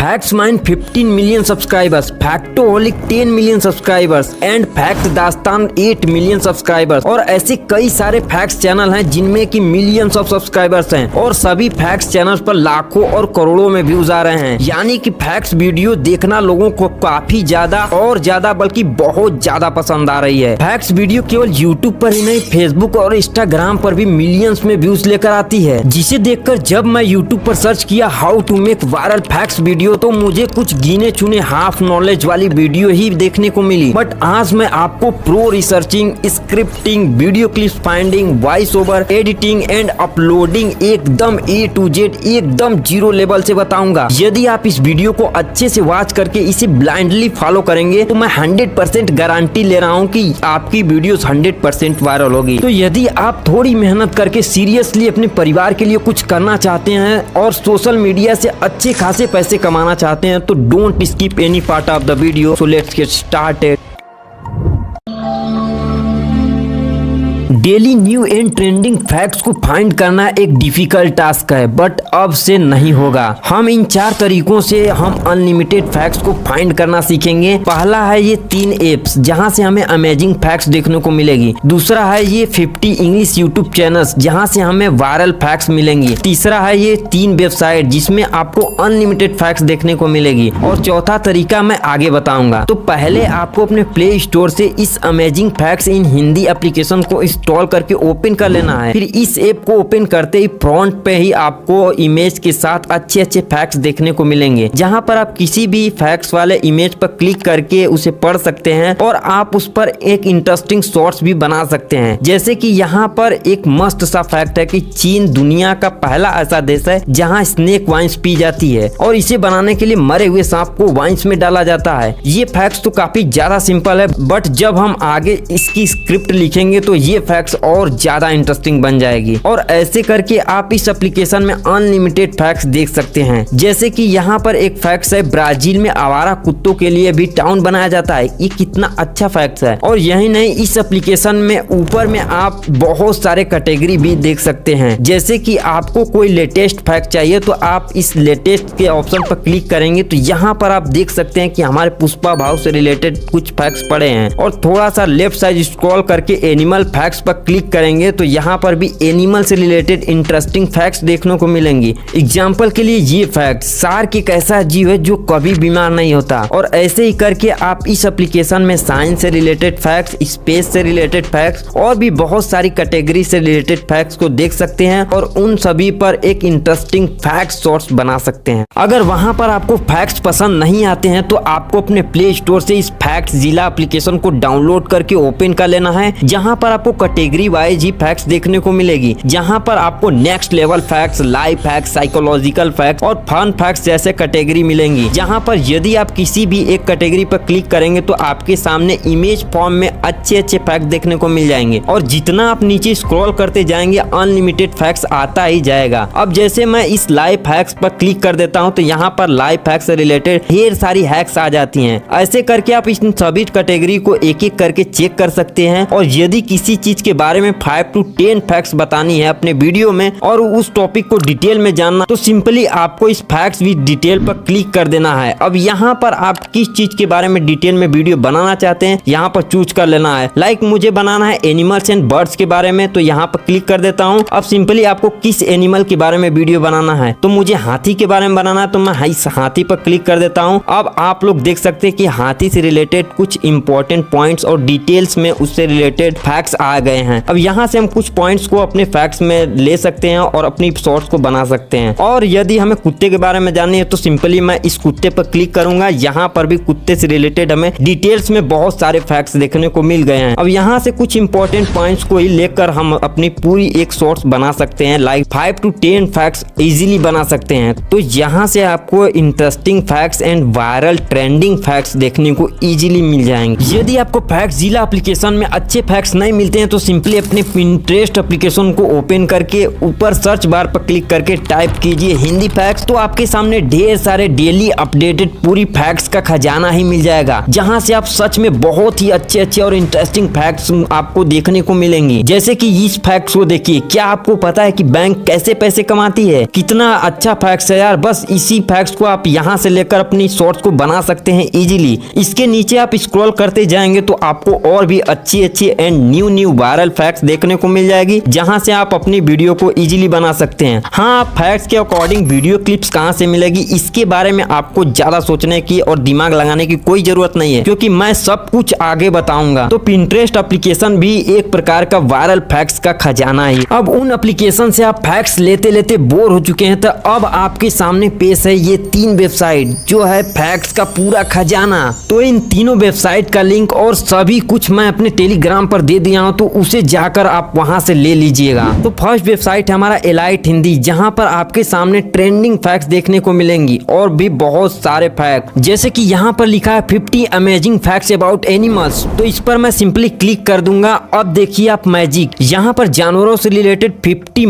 Facts mind 15 million subscribers, Factoholic 10 million subscribers and fact Dastaan 8 million subscribers और ऐसे कई सारे फैक्ट्स चैनल हैं जिनमें कि मिलियंस ऑफ सब्सक्राइबर्स हैं और सभी फैक्ट्स चैनल्स पर लाखों और करोड़ों में व्यूज आ रहे हैं। यानी कि फैक्ट्स वीडियो देखना लोगों को काफी ज्यादा और ज्यादा बल्कि बहुत ज्यादा पसंद आ रही है। फैक्ट्स वीडियो केवल यूट्यूब पर ही नहीं, फेसबुक और इंस्टाग्राम पर भी मिलियंस में व्यूज लेकर आती है, जिसे देखकर जब मैं यूट्यूब पर सर्च किया how to make viral facts video तो मुझे कुछ गिने चुने हाफ नॉलेज वाली वीडियो ही देखने को मिली। बट आज मैं आपको pro researching, scripting, video clips finding, voice over, editing and uploading एकदम A to Z एकदम जीरो लेवल से बताऊंगा। यदि आप इस वीडियो को अच्छे से वॉच करके इसे ब्लाइंडली फॉलो करेंगे तो मैं 100% गारंटी ले रहा हूँ कि आपकी वीडियोस 100% वायरल होगी। तो यदि आप थोड़ी मेहनत करके सीरियसली अपने परिवार के लिए कुछ करना चाहते हैं और सोशल मीडिया से अच्छे खासे पैसे कमाना चाहते हैं तो don't skip any part of the video. So let's get started. Daily new and trending facts को फाइंड करना एक डिफिकल्ट टास्क है, बट अब से नहीं होगा। हम इन 4 तरीकों से हम अनलिमिटेड फैक्ट्स को फाइंड करना सीखेंगे। पहला है ये 3 एप्स जहां से हमें अमेजिंग फैक्ट्स देखने को मिलेगी। दूसरा है ये 50 इंग्लिश यूट्यूब चैनल्स जहां से हमें वायरल फैक्ट्स मिलेंगी। तीसरा है ये 3 वेबसाइट जिसमें आपको अनलिमिटेड फैक्ट्स देखने को मिलेगी। और चौथा तरीका मैं आगे बताऊंगा। तो पहले आपको अपने प्ले स्टोर से इस amazing facts in Hindi application को इंस्टॉल करके ओपन कर लेना है। फिर इस ऐप को ओपन करते ही फ्रंट पे ही आपको इमेज के साथ अच्छे अच्छे फैक्ट्स देखने को मिलेंगे, जहां पर आप किसी भी फैक्ट्स वाले इमेज पर क्लिक करके उसे पढ़ सकते हैं और आप उस पर एक इंटरेस्टिंग शॉर्ट्स भी बना सकते हैं। जैसे कि यहाँ पर एक मस्त सा फैक्ट है कि चीन दुनिया का पहला ऐसा देश है जहाँ स्नेक वाइन्स पी जाती है और इसे बनाने के लिए मरे हुए सांप को वाइन्स में डाला जाता है। ये फैक्ट्स तो काफी ज्यादा सिंपल है, बट जब हम आगे इसकी स्क्रिप्ट लिखेंगे तो ये फैक्ट्स और ज्यादा इंटरेस्टिंग बन जाएगी। और ऐसे करके आप इस एप्लीकेशन में अनलिमिटेड फैक्ट्स देख सकते हैं। जैसे कि यहाँ पर एक फैक्ट्स है, ब्राजील में आवारा कुत्तों के लिए भी टाउन बनाया जाता है। ये कितना अच्छा फैक्ट्स है। और यही नहीं, इस एप्लीकेशन में ऊपर में आप बहुत सारे कैटेगरी भी देख सकते हैं। जैसे कि आपको कोई लेटेस्ट फैक्ट चाहिए तो आप इस लेटेस्ट के ऑप्शन पर क्लिक करेंगे तो यहाँ पर आप देख सकते हैं कि हमारे पुष्पा भाव से रिलेटेड कुछ फैक्ट्स पड़े हैं। और थोड़ा सा लेफ्ट साइड स्क्रॉल करके एनिमल फैक्ट्स पर क्लिक करेंगे तो यहाँ पर भी एनिमल से रिलेटेड इंटरेस्टिंग फैक्ट्स देखने को मिलेंगी। एग्जाम्पल के लिए ये फैक्ट, शार्क एक ऐसा जीव है जो कभी बीमार नहीं होता। और ऐसे ही करके आप इस एप्लीकेशन में साइंस से रिलेटेड फैक्ट्स, स्पेस से रिलेटेड फैक्ट्स और भी बहुत सारी कैटेगरी से रिलेटेड फैक्ट्स को देख सकते हैं और उन सभी पर एक इंटरेस्टिंग फैक्ट शॉर्ट्स बना सकते हैं। अगर वहां पर आपको फैक्ट्स पसंद नहीं आते हैं तो आपको अपने प्ले स्टोर से इस फैक्ट्स जिला एप्लीकेशन को डाउनलोड करके ओपन कर लेना है, जहां पर आपको कैटेगरी वाइज ही फैक्ट्स देखने को मिलेगी। जहां पर आपको next level facts, live facts, psychological facts और फन फैक्ट्स जैसे कैटेगरी मिलेंगी। जहां पर यदि आप किसी भी एक कैटेगरी पर क्लिक करेंगे तो आपके सामने इमेज फॉर्म में अच्छे अच्छे फैक्ट देखने को मिल जाएंगे। और जितना आप नीचे स्क्रॉल करते जाएंगे अनलिमिटेड फैक्ट्स आता ही जाएगा। अब जैसे मैं इस लाइव फैक्ट्स पर क्लिक कर देता हूं तो यहाँ पर लाइव फैक्ट्स से रिलेटेड ढेर सारी हैक्स आ जाती हैं। ऐसे करके आप इन सभी कैटेगरी को एक एक करके चेक कर सकते हैं। और यदि किसी चीज के बारे में 5 to 10 फैक्ट्स बतानी है अपने वीडियो में और उस टॉपिक को डिटेल में जानना तो सिंपली आपको इस फैक्ट्स विद डिटेल पर क्लिक कर देना है। अब यहाँ पर आप किस चीज के बारे में डिटेल में वीडियो बनाना चाहते हैं यहाँ पर चूज कर लेना है। लाइक मुझे बनाना है एनिमल्स एंड बर्ड्स के बारे में तो यहाँ पर क्लिक कर देता हूँ। अब सिंपली आपको किस एनिमल के बारे में वीडियो बनाना है तो मुझे हाथी के बारे में बनाना है तो मैं इस हाथी पर क्लिक कर देता हूँ। अब आप लोग देख सकते हैं कि हाथी से रिलेटेड कुछ इंपॉर्टेंट पॉइंट्स और डिटेल्स में उससे रिलेटेड फैक्ट्स आ गए हैं। अब यहाँ से हम कुछ पॉइंट्स को अपने फैक्ट्स में ले सकते हैं और अपनी शॉर्ट्स को बना सकते हैं। और यदि हमें कुत्ते के बारे में जाननी है तो सिंपली मैं इस कुत्ते पर क्लिक करूंगा। यहाँ पर भी कुत्ते से रिलेटेड हमें डिटेल्स में बहुत सारे फैक्ट्स देखने को मिल गए हैं। अब यहाँ से कुछ इंपॉर्टेंट पॉइंट्स को ही लेकर हम अपनी पूरी एक शॉर्ट्स बना सकते हैं। लाइक 5 to 10 फैक्ट्स इजीली बना सकते हैं। तो यहाँ से आपको interesting facts and viral trending facts देखने को इजीली मिल जाएंगे। यदि आपको फैक्ट्स जिला एप्लीकेशन में अच्छे फैक्ट्स नहीं मिलते हैं तो सिंपली अपने पिंटरेस्ट एप्लीकेशन को ओपन करके ऊपर सर्च बार पर क्लिक करके टाइप कीजिए हिंदी फैक्ट्स, तो आपके सामने ढेर सारे डेली अपडेटेड पूरी फैक्ट्स का खजाना ही मिल जाएगा, जहां से आप सच में बहुत ही अच्छे अच्छे और इंटरेस्टिंग फैक्ट्स आपको देखने को मिलेंगी। जैसे कि इस फैक्ट्स को देखिए, क्या आपको पता है कि बैंक कैसे पैसे कमाती है? कितना अच्छा फैक्ट्स है यार। बस इसी फैक्ट्स को आप यहां से लेकर अपनी शॉर्ट्स को बना सकते हैं इजीली। इसके नीचे आप स्क्रॉल करते जाएंगे तो आपको और भी अच्छी अच्छी एंड न्यू वायरल फैक्ट्स देखने को मिल जाएगी, जहां से आप अपनी वीडियो को इजीली बना सकते हैं। हाँ, फैक्ट्स के अकॉर्डिंग वीडियो क्लिप्स कहां से मिलेगी इसके बारे में आपको ज्यादा सोचने की और दिमाग लगाने की कोई जरूरत नहीं है, क्योंकि मैं सब कुछ आगे बताऊंगा। तो पिंटरेस्ट एप्लीकेशन भी एक प्रकार का वायरल फैक्ट्स का खजाना है। अब उन एप्लीकेशन से आप फैक्ट्स लेते लेते बोर हो चुके हैं, तो अब आपके सामने पेश है ये 3 वेबसाइट जो है फैक्ट्स का पूरा खजाना। तो इन तीनों वेबसाइट का लिंक और सभी कुछ मैं अपने टेलीग्राम पर दे दिया हूं, तो उसे जाकर आप वहां से ले लीजिएगा। तो फर्स्ट वेबसाइट है हमारा एलाइट हिंदी, जहां पर आपके सामने ट्रेंडिंग फैक्ट्स देखने को मिलेंगी और भी बहुत सारे फैक्ट, जैसे कि यहाँ पर लिखा है 50 अमेजिंग फैक्ट्स अबाउट एनिमल्स। तो इस पर मैं सिंपली क्लिक कर दूंगा। अब देखिए आप मैजिक, यहाँ पर जानवरों से रिलेटेड 50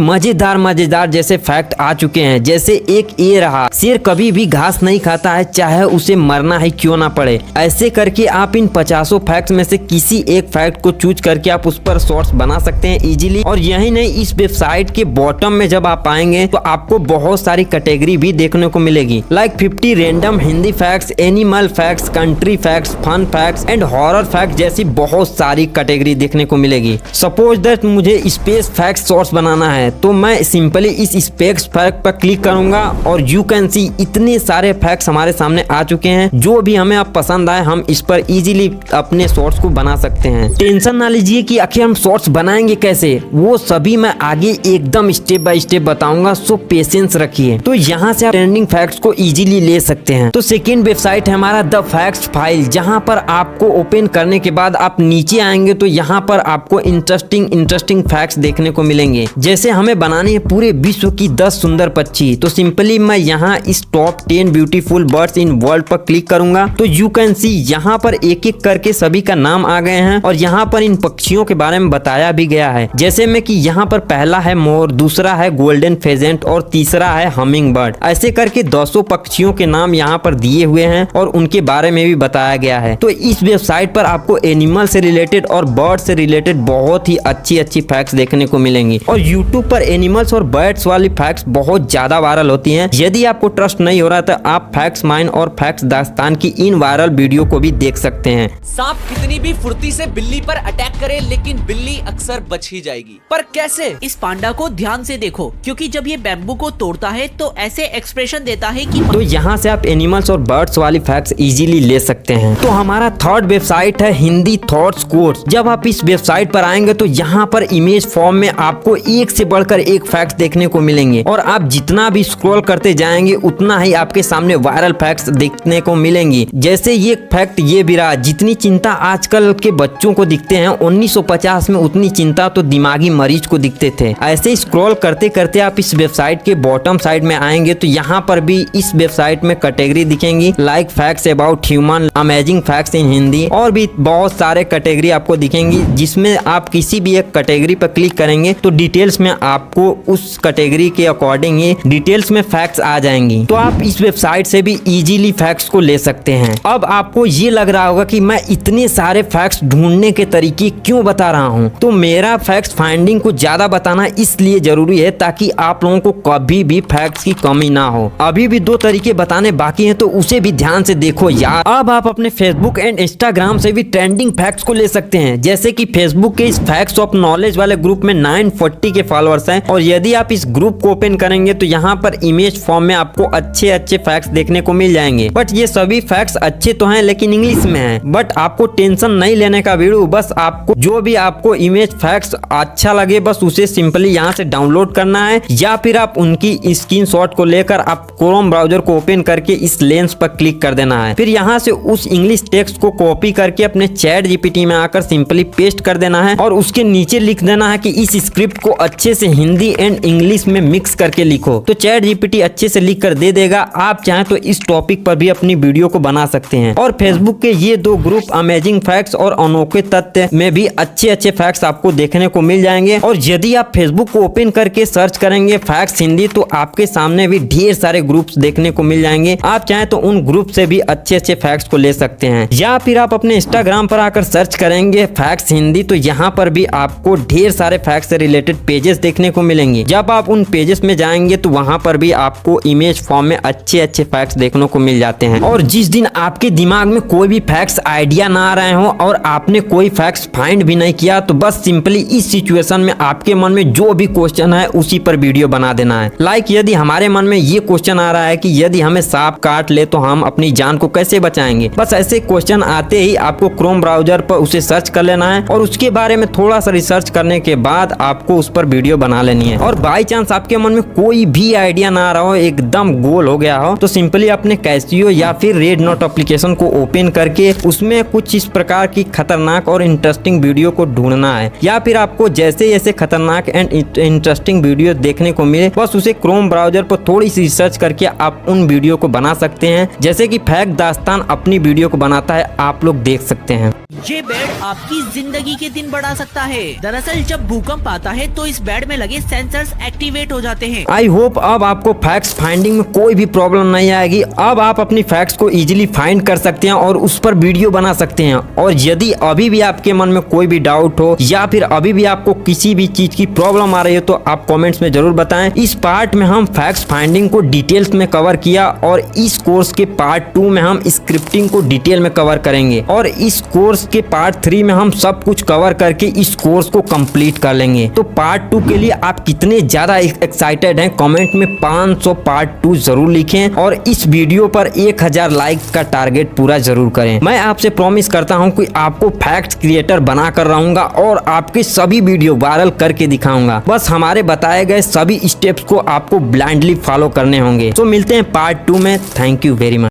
मजेदार जैसे फैक्ट आ चुके हैं। जैसे एक ये रहा, शेर कभी भी घास नहीं खाता है, चाहे उसे मरना ही क्यों ना पड़े। ऐसे करके आप इन 50 फैक्ट्स में से किसी एक फैक्ट को चूज करके आप उस पर शॉर्ट्स बना सकते हैं इजीली। और यही नहीं, इस वेबसाइट के बॉटम में जब आप आएंगे तो आपको बहुत सारी कैटेगरी भी देखने को मिलेगी, like 50 random Hindi facts, animal facts, country facts, fun facts and horror facts जैसी बहुत सारी कैटेगरी देखने को मिलेगी। सपोज दैट मुझे स्पेस फैक्ट्स शॉर्ट्स बनाना है, तो मैं सिंपली इस स्पेस फैक्ट पर क्लिक करूंगा और यू कैन सी इतने सारे फैक्ट्स हमारे सामने आ चुके हैं। जो भी हमें अब पसंद आए हम इस पर इजीली अपने शॉर्ट्स को बना सकते हैं। टेंशन ना लीजिए कि आखिर हम शॉर्ट्स बनाएंगे कैसे, वो सभी मैं आगे एकदम स्टेप बाय स्टेप बताऊंगा, सो पेशेंस रखिए। तो यहाँ से आप ट्रेंडिंग फैक्ट्स को इजीली ले सकते हैं। तो सेकेंड वेबसाइट है हमारा द फैक्ट्स फाइल, जहाँ पर आपको ओपन करने के बाद आप नीचे आएंगे तो यहाँ पर आपको इंटरेस्टिंग फैक्ट्स देखने को मिलेंगे। जैसे हमें बनाने हैं पूरे विश्व की 10 सुंदर पक्षी, तो सिंपली मैं यहाँ इस top 10 beautiful birds in world पर क्लिक करूंगा। तो यू कैन सी यहाँ पर एक एक करके सभी का नाम आ गए हैं और यहाँ पर इन पक्षियों के बारे में बताया भी गया है। जैसे में कि यहाँ पर पहला है मोर, दूसरा है गोल्डन फेजेंट और तीसरा है हमिंग बर्ड। ऐसे करके 200 पक्षियों के नाम यहाँ पर दिए हुए हैं और उनके बारे में भी बताया गया है। तो इस वेबसाइट पर आपको एनिमल से रिलेटेड और बर्ड से रिलेटेड बहुत ही अच्छी फैक्ट्स देखने को मिलेंगी। और यूट्यूब पर एनिमल्स और बर्ड्स वाली फैक्ट्स बहुत ज्यादा वायरल होती हैं। यदि आपको ट्रस्ट नहीं हो रहा तो आप फैक्ट्स माइन और फैक्ट्स दास्तान की इन वायरल वीडियो को भी देख सकते हैं। सांप कितनी भी फुर्ती से बिल्ली पर अटैक करे, लेकिन बिल्ली अक्सर बच ही जाएगी। पर कैसे? इस पांडा को ध्यान से देखो, क्योंकि जब ये बैम्बू को तोड़ता है तो ऐसे एक्सप्रेशन देता है कि तो यहाँ से आप एनिमल्स और बर्ड्स वाली फैक्ट्स इजीली ले सकते हैं। तो हमारा थर्ड वेबसाइट है हिंदी थॉट्स कोर्स। जब आप इस वेबसाइट पर आएंगे तो यहाँ पर इमेज फॉर्म में आपको एक से बढ़कर एक फैक्ट देखने को मिलेंगे और आप जितना भी स्क्रॉल करते जाएंगे उतना ही आपके सामने वायरल फैक्ट्स देखने को मिलेंगी। जैसे ये फैक्ट ये भी रहा, जितनी चिंता आजकल के बच्चों को दिखते हैं 1950 में उतनी चिंता तो दिमागी मरीज को दिखते थे। ऐसे स्क्रॉल करते करते आप इस वेबसाइट के बॉटम साइड में आएंगे तो यहाँ पर भी इस वेबसाइट में कैटेगरी दिखेंगी, like facts about human, amazing facts in Hindi और भी बहुत सारे कैटेगरी आपको दिखेंगी, जिसमें आप किसी भी एक कैटेगरी पर क्लिक करेंगे तो डिटेल्स में आपको उस कैटेगरी के अकॉर्डिंग ही डिटेल्स में फैक्ट्स आ जाएंगी। तो आप इस वेबसाइट से भी इजीली फैक्ट्स को ले सकते हैं। अब आपको ये लग रहा होगा कि मैं इतने सारे फैक्ट्स ढूंढने के तरीके क्यों बता रहा हूँ, तो मेरा फैक्ट्स फाइंडिंग को ज्यादा बताना इसलिए जरूरी है ताकि आप लोगों को कभी भी फैक्ट्स की कमी ना हो। अभी भी 2 तरीके बताने बाकी हैं, तो उसे भी ध्यान से देखो यार। अब आप अपने फेसबुक एंड इंस्टाग्राम से भी ट्रेंडिंग फैक्ट्स को ले सकते हैं। जैसे कि फेसबुक के इस फैक्ट्स ऑफ नॉलेज वाले ग्रुप में 940 के फॉलोअर्स हैं और यदि आप इस ग्रुप को ओपन करेंगे तो यहाँ पर इमेज फॉर्म में आपको अच्छे फैक्ट्स देखने को मिल जाएंगे। बट ये सभी फैक्ट्स अच्छे तो हैं लेकिन इंग्लिश में हैं। बट आपको टेंशन नहीं लेने का वीडियो, बस आपको जो भी आपको इमेज फैक्ट्स अच्छा लगे बस उसे सिंपली यहाँ से डाउनलोड करना है, या फिर आप उनकी स्क्रीनशॉट को लेकर आप क्रोम ब्राउजर को ओपन करके इस लेंस पर क्लिक कर देना है। फिर यहाँ से उस इंग्लिश टेक्स्ट को कॉपी करके अपने चैट जीपीटी में आकर सिंपली पेस्ट कर देना है और उसके नीचे लिख देना है कि इस स्क्रिप्ट को अच्छे से हिंदी एंड इंग्लिश में मिक्स करके लिखो। तो चैट जीपीटी अच्छे से लिख कर दे देगा। आप चाहें तो इस टॉपिक पर भी अपनी वीडियो को बना सकते हैं। और फेसबुक के ये 2 ग्रुप अमेजिंग फैक्ट्स और अनोखे तथ्य में भी अच्छे अच्छे फैक्ट्स आपको देखने को मिल जाएंगे। और यदि आप फेसबुक को ओपन करके सर्च करेंगे फैक्ट्स हिंदी तो आपके सामने भी ढेर सारे ग्रुप्स देखने को मिल जाएंगे। आप चाहें तो उन ग्रुप से भी अच्छे अच्छे फैक्ट्स को ले सकते हैं। या फिर आप अपने इंस्टाग्राम पर आकर सर्च करेंगे फैक्ट्स हिंदी तो यहाँ पर भी आपको ढेर सारे फैक्ट्स से रिलेटेड पेजेस देखने को मिलेंगे। जब आप उन पेजेस में जाएंगे तो वहां पर भी आपको इमेज फॉर्म में अच्छे अच्छे फैक्ट्स देखने को मिल जाते हैं। और जिस दिन आपके दिमाग में कोई भी फैक्ट्स आइडिया ना आ रहे हो और आपने कोई फैक्ट्स फाइंड भी नहीं किया तो बस सिंपली इस सिचुएशन में आपके मन में जो भी क्वेश्चन है उसी पर वीडियो बना देना है। लाइक यदि हमारे मन में ये क्वेश्चन आ रहा है कि यदि हमें सांप काट ले तो हम अपनी जान को कैसे बचाएंगे, बस ऐसे क्वेश्चन आते ही आपको क्रोम ब्राउजर पर उसे सर्च कर लेना है और उसके बारे में थोड़ा सा रिसर्च करने के बाद आपको उस पर वीडियो बना लेनी है। और बाई चांस आपके मन में कोई भी आइडिया ना आ रहा हो, एकदम गोल हो गया हो, तो सिंपली अपने कैसियो या फिर रेड नोट एप्लीकेशन को ओपन करके उसमें कुछ इस प्रकार की खतरनाक और इंटरेस्टिंग वीडियो को ढूंढना है। या फिर आपको जैसे जैसे खतरनाक एंड इंटरेस्टिंग वीडियो देखने को मिले बस उसे क्रोम ब्राउजर पर थोड़ी सी रिसर्च करके आप उन वीडियो को बना सकते हैं। जैसे कि फैक्ट दास्तान अपनी वीडियो को बनाता है, आप लोग देख सकते हैं। ये बेड आपकी जिंदगी के दिन बढ़ा सकता है। दरअसल जब भूकंप आता है तो इस बेड में लगे सेंसर्स एक्टिवेट हो जाते हैं। आई होप अब आपको फैक्ट्स फाइंडिंग में कोई भी प्रॉब्लम नहीं आएगी। अब आप अपनी फैक्ट्स को इजीली फाइंड कर सकते हैं और उस पर वीडियो बना सकते हैं। और यदि अभी भी आपके मन में कोई भी डाउट हो या फिर अभी भी आपको किसी भी चीज की प्रॉब्लम आ रही हो तो आप कमेंट्स में जरूर बताएं। इस पार्ट में हम फैक्ट्स फाइंडिंग को डिटेल्स में कवर किया और इस कोर्स के पार्ट 2 में हम स्क्रिप्टिंग को डिटेल में कवर करेंगे और इस कोर्स के पार्ट 3 में हम सब कुछ कवर करके इस कोर्स को कंप्लीट कर लेंगे। तो पार्ट 2 के लिए आप कितने ज्यादा एक्साइटेड हैं कमेंट में 500 पार्ट 2 जरूर लिखें और इस वीडियो पर 1000 लाइक्स का टारगेट पूरा जरूर करें। मैं आपसे प्रॉमिस करता हूं कि आपको फैक्ट क्रिएटर बना कर रहूंगा और आपके सभी वीडियो वायरल करके दिखाऊंगा। बस हमारे बताए गए सभी स्टेप्स को आपको ब्लाइंडली फॉलो करने होंगे। तो मिलते हैं पार्ट 2 में। Thank you very much.